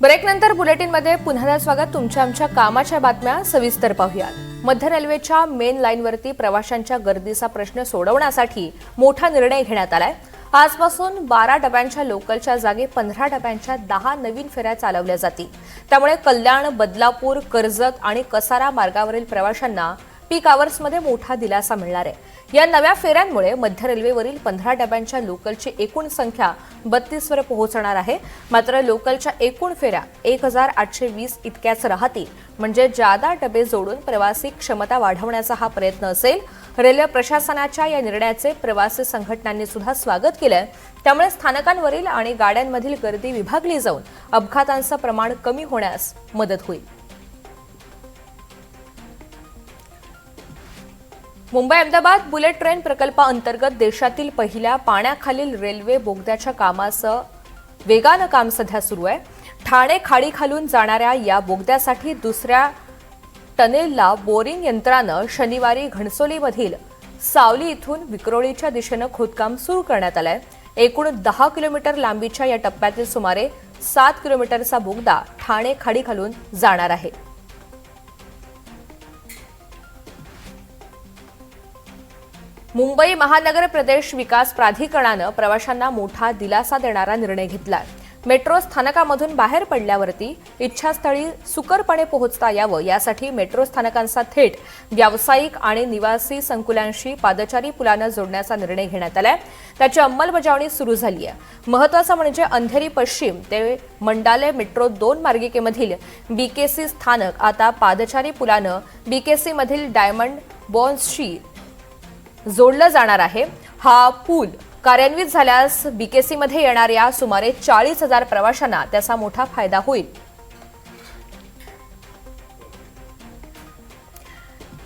ब्रेकनंतर बुलेटिनमध्ये पुन्हा स्वागत. तुमच्या आमच्या कामाच्या बातम्या सविस्तर पाहूयात. मध्य रेल्वेच्या मेन लाईनवरती प्रवाशांच्या गर्दीचा प्रश्न सोडवण्यासाठी मोठा निर्णय घेण्यात आलाय. आजपासून 12 डब्यांच्या लोकलच्या जागी 15 डब्यांच्या 10 नवीन फेऱ्या चालवल्या जातील. त्यामुळे कल्याण, बदलापूर, कर्जत आणि कसारा मार्गावरील प्रवाशांना पीक आवर्समध्ये मोठा दिलासा मिळणार आहे. या नव्या फेऱ्यांमुळे मध्य रेल्वेवरील 15 डब्यांच्या लोकलची एकूण संख्या 32 वर पोहोचणार आहे. मात्र लोकलच्या एकूण फेऱ्या 1820 इतक्याच राहतील. म्हणजे जादा डबे जोडून प्रवासी क्षमता वाढवण्याचा हा प्रयत्न असेल. रेल्वे प्रशासनाच्या या निर्णयाचे प्रवासी संघटनांनी सुद्धा स्वागत केलंय. त्यामुळे स्थानकांवरील आणि गाड्यांमधील गर्दी विभागली जाऊन अपघातांचं प्रमाण कमी होण्यास मदत होईल. मुंबई अहमदाबाद बुलेट ट्रेन प्रकल्पाअंतर्गत देशातील पहिल्या पाण्याखालील रेल्वे बोगद्याच्या कामाचं वेगानं काम सध्या सुरू आहे. ठाणे खाडी खालून जाणाऱ्या या बोगद्यासाठी दुसऱ्या टनेलला बोरिंग यंत्रानं शनिवारी घणसोलीमधील सावली इथून विक्रोळीच्या दिशेनं खोदकाम सुरू करण्यात आलंय. एकूण 10 किलोमीटर लांबीच्या या टप्प्यातील सुमारे 7 किलोमीटरचा बोगदा ठाणे खाडी खालून जाणार आहे. मुंबई महानगर प्रदेश विकास प्राधिकरणानं प्रवाशांना मोठा दिलासा देणारा निर्णय घेतलाय. मेट्रो स्थानकामधून बाहेर पडल्यावरती इच्छास्थळी सुकरपणे पोहोचता यावं यासाठी मेट्रो स्थानकांचा थेट व्यावसायिक आणि निवासी संकुलांशी पादचारी पुलानं जोडण्याचा निर्णय घेण्यात आलाय. त्याची अंमलबजावणी सुरू झाली आहे. महत्त्वाचं म्हणजे अंधेरी पश्चिम ते मंडाले मेट्रो 2 मार्गिकेमधील बीकेसी स्थानक आता पादचारी पुलानं बीकेसी मधील डायमंड बॉन्सशी जोडलं जाणार आहे. हा पूल कार्यान्वित झाल्यास बीकेसीमध्ये येणाऱ्या सुमारे 40,000 प्रवाशांना त्याचा मोठा फायदा होईल.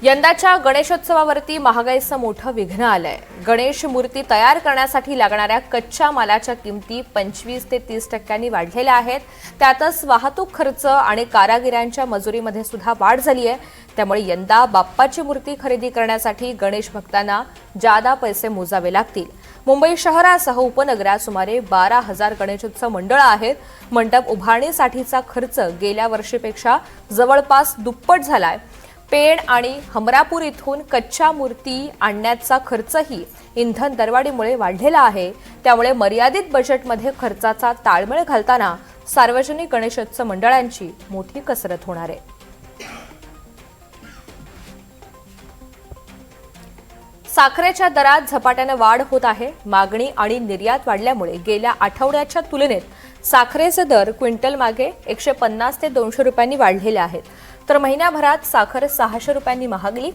यंदाच्या गणेशोत्सवावरती महागाईचं मोठं विघ्न आलंय. गणेश मूर्ती तयार करण्यासाठी लागणाऱ्या कच्च्या मालाच्या किमती 25 ते 30% वाढलेल्या आहेत. त्यातच वाहतूक खर्च आणि कारागिरांच्या मजुरीमध्ये सुद्धा वाढ झाली आहे. त्यामुळे यंदा बाप्पाची मूर्ती खरेदी करण्यासाठी गणेश भक्तांना जादा पैसे मोजावे लागतील. मुंबई शहरासह उपनगरात सुमारे 12,000 गणेशोत्सव मंडळं आहेत. मंडप उभारणीसाठीचा खर्च गेल्या वर्षीपेक्षा जवळपास दुप्पट झालाय. पेण आणि हमरापूर इथून कच्च्या मूर्ती आणण्याचा खर्चही इंधन दरवाढीमुळे वाढलेला आहे. त्यामुळे मर्यादित बजेटमध्ये खर्चाचा ताळमेळ घालताना सार्वजनिक गणेशोत्सव मंडळांची मोठी कसरत होणार आहे. साखरेच्या दरात झपाट्याने वाढ होत आहे. मागणी आणि निर्यात वाढल्यामुळे गेल्या आठवड्याच्या तुलनेत साखरेचे दर क्विंटल मागे 150 ते 200 रुपयांनी वाढलेले आहेत. तर महिन्याभरात साखर 600 रुपयांनी महागली.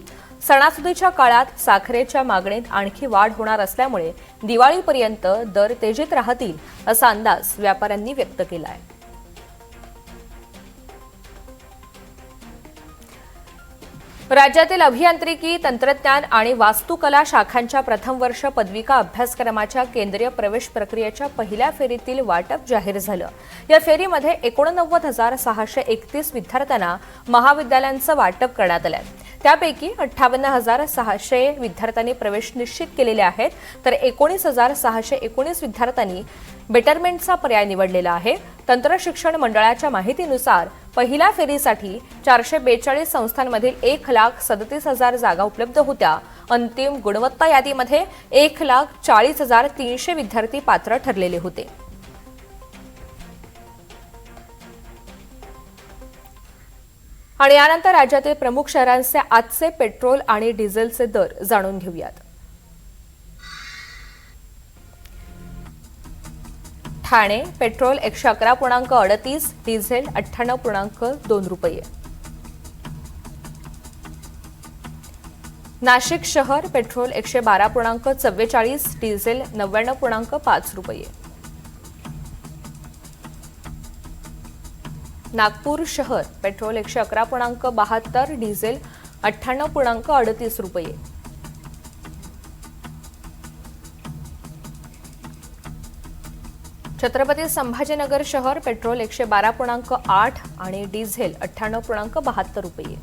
सणासुदीच्या काळात साखरेच्या मागणीत आणखी वाढ होणार असल्यामुळे दिवाळीपर्यंत दर तेजीत राहतील असा अंदाज व्यापाऱ्यांनी व्यक्त केला आहे. राज्यातील अभियांत्रिकी, तंत्रज्ञान आणि वास्तुकला शाखांच्या प्रथम वर्ष पदविका अभ्यासक्रमाच्या केंद्रीय प्रवेश प्रक्रियेच्या पहिल्या फेरीतील वाटप जाहीर झालं. या फेरीमध्ये 89,631 विद्यार्थ्यांना महाविद्यालयांचं वाटप करण्यात आलंय. त्यापैकी 58,600 विद्यार्थ्यांनी प्रवेश निश्चित केलेले आहेत. तर 19,619 विद्यार्थ्यांनी बेटरमेंटचा पर्याय निवडलेला आहे. तंत्र शिक्षण मंडळाच्या माहितीनुसार पहिल्या फेरीसाठी 442 संस्थांमधील 1,37,000 जागा उपलब्ध होत्या. अंतिम गुणवत्ता यादीमध्ये 1,40,300 विद्यार्थी पात्र ठरलेले होते. आणि यानंतर राज्यातील प्रमुख शहरांचे आजचे पेट्रोल आणि डिझेलचे दर जाणून घेऊयात. ठाणे पेट्रोल 111.38, डिझेल 98.2 रुपये. नाशिक शहर पेट्रोल 112.44, डिझेल 99.5 रुपये. नागपूर शहर पेट्रोल 111.72, डिझेल 98.38 रुपये. छत्रपती संभाजीनगर शहर पेट्रोल 112.8 आणि डिझेल 98.72 रुपये.